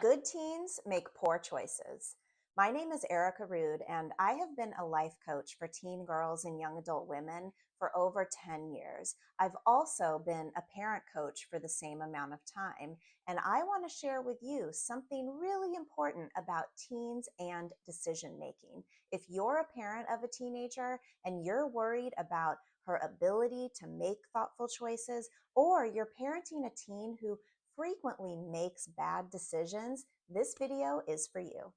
Good teens make poor choices. My name is Erica Rude, and I have been a life coach for teen girls and young adult women for over 10 years. I've also been a parent coach for the same amount of time, and I want to share with you something really important about teens and decision making. If you're a parent of a teenager and you're worried about her ability to make thoughtful choices, or you're parenting a teen who frequently makes bad decisions, this video is for you.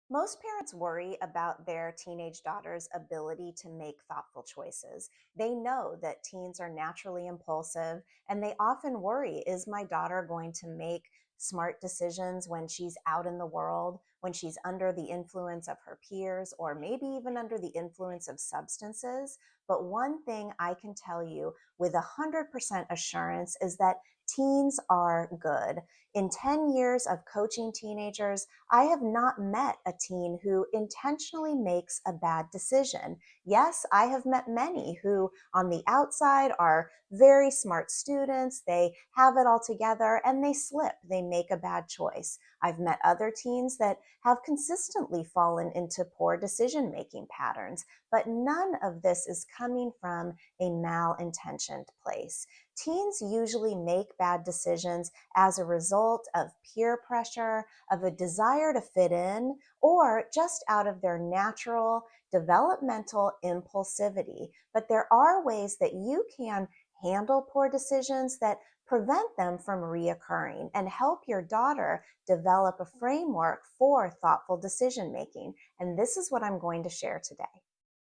Most parents worry about their teenage daughter's ability to make thoughtful choices. They know that teens are naturally impulsive, and they often worry, is my daughter going to make smart decisions when she's out in the world, when she's under the influence of her peers, or maybe even under the influence of substances? But one thing I can tell you with 100% assurance is that teens are good. In 10 years of coaching teenagers, I have not met a teen who intentionally makes a bad decision. Yes, I have met many who on the outside are very smart students. They have it all together and they slip. They make a bad choice. I've met other teens that have consistently fallen into poor decision making patterns, but none of this is coming from a malintentioned place. Teens usually make bad decisions as a result of peer pressure, of a desire to fit in, or just out of their natural developmental impulsivity. But there are ways that you can handle poor decisions that prevent them from reoccurring and help your daughter develop a framework for thoughtful decision making. And this is what I'm going to share today.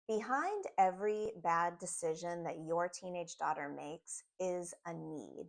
Behind every bad decision that your teenage daughter makes is a need.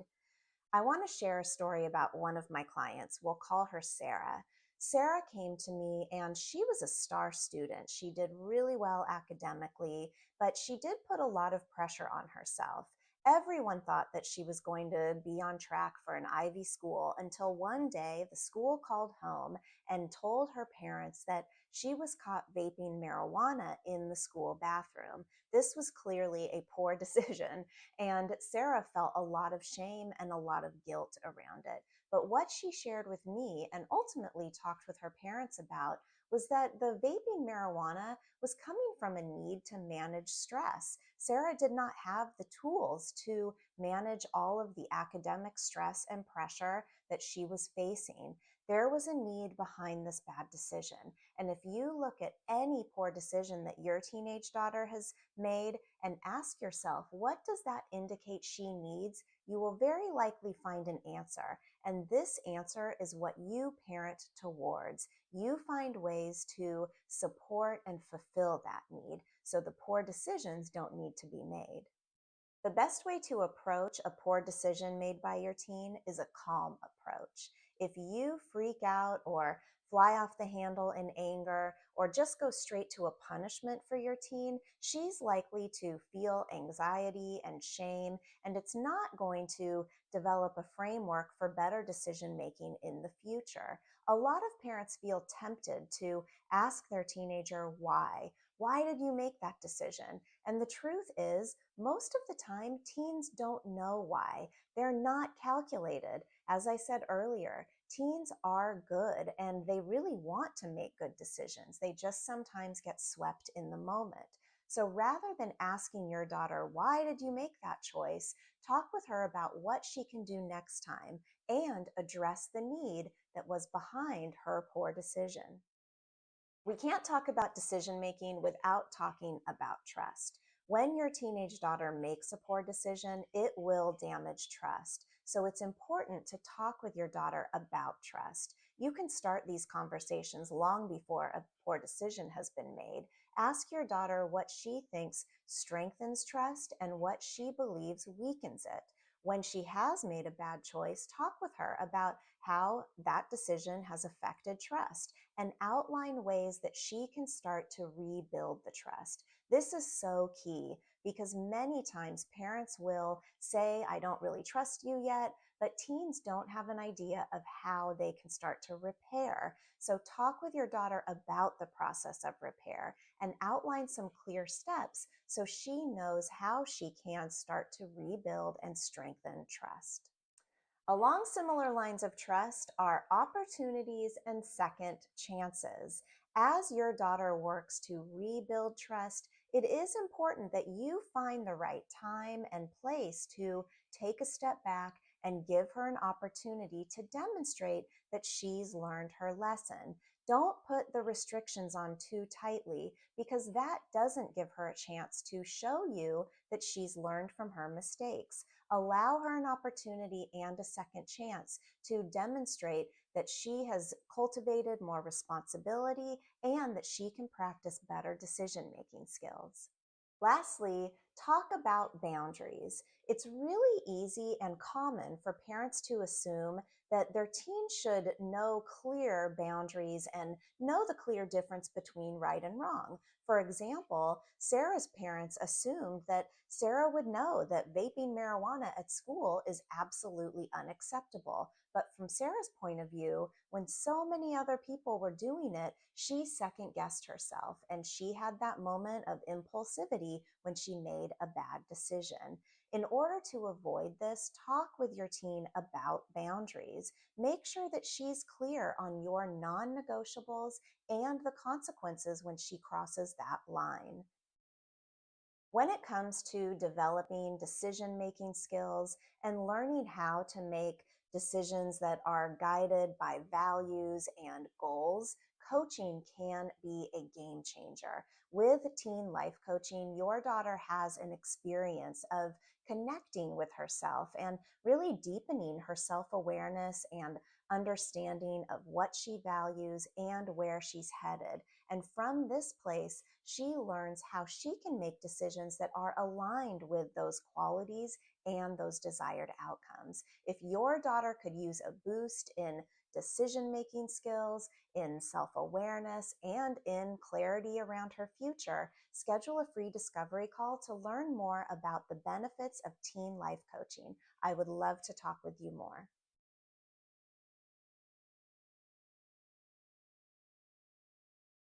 I want to share a story about one of my clients. We'll call her Sarah. Sarah came to me and she was a star student. She did really well academically, but she did put a lot of pressure on herself. Everyone thought that she was going to be on track for an Ivy school until one day the school called home and told her parents that she was caught vaping marijuana in the school bathroom. This was clearly a poor decision, and Sarah felt a lot of shame and a lot of guilt around it. But what she shared with me and ultimately talked with her parents about was that the vaping marijuana was coming from a need to manage stress. Sarah did not have the tools to manage all of the academic stress and pressure that she was facing. There was a need behind this bad decision. And if you look at any poor decision that your teenage daughter has made and ask yourself, what does that indicate she needs? You will very likely find an answer. And this answer is what you parent towards. You find ways to support and fulfill that need so the poor decisions don't need to be made. The best way to approach a poor decision made by your teen is a calm approach. If you freak out or fly off the handle in anger or just go straight to a punishment for your teen, she's likely to feel anxiety and shame, and it's not going to develop a framework for better decision making in the future. A lot of parents feel tempted to ask their teenager why. Why did you make that decision? And the truth is, most of the time, teens don't know why. They're not calculated. As I said earlier, teens are good and they really want to make good decisions. They just sometimes get swept in the moment. So rather than asking your daughter, why did you make that choice? Talk with her about what she can do next time and address the need that was behind her poor decision. We can't talk about decision making without talking about trust. When your teenage daughter makes a poor decision, it will damage trust. So it's important to talk with your daughter about trust. You can start these conversations long before a poor decision has been made. Ask your daughter what she thinks strengthens trust and what she believes weakens it. When she has made a bad choice, talk with her about how that decision has affected trust and outline ways that she can start to rebuild the trust. This is so key because many times parents will say, I don't really trust you yet, but teens don't have an idea of how they can start to repair. So talk with your daughter about the process of repair and outline some clear steps so she knows how she can start to rebuild and strengthen trust. Along similar lines of trust are opportunities and second chances. As your daughter works to rebuild trust, it is important that you find the right time and place to take a step back and give her an opportunity to demonstrate that she's learned her lesson. Don't put the restrictions on too tightly because that doesn't give her a chance to show you that she's learned from her mistakes. Allow her an opportunity and a second chance to demonstrate that she has cultivated more responsibility and that she can practice better decision making skills. Lastly, talk about boundaries. It's really easy and common for parents to assume that their teen should know clear boundaries and know the clear difference between right and wrong. For example, Sarah's parents assumed that Sarah would know that vaping marijuana at school is absolutely unacceptable. But from Sarah's point of view, when so many other people were doing it, she second guessed herself and she had that moment of impulsivity when she made a bad decision. In order to avoid this, talk with your teen about boundaries. Make sure that she's clear on your non negotiables and the consequences when she crosses that line. When it comes to developing decision making skills and learning how to make decisions that are guided by values and goals, coaching can be a game changer. With teen life coaching, your daughter has an experience of connecting with herself and really deepening her self awareness and understanding of what she values and where she's headed. And from this place, she learns how she can make decisions that are aligned with those qualities and those desired outcomes. If your daughter could use a boost in decision making skills, in self awareness, and in clarity around her future, schedule a free discovery call to learn more about the benefits of teen life coaching. I would love to talk with you more.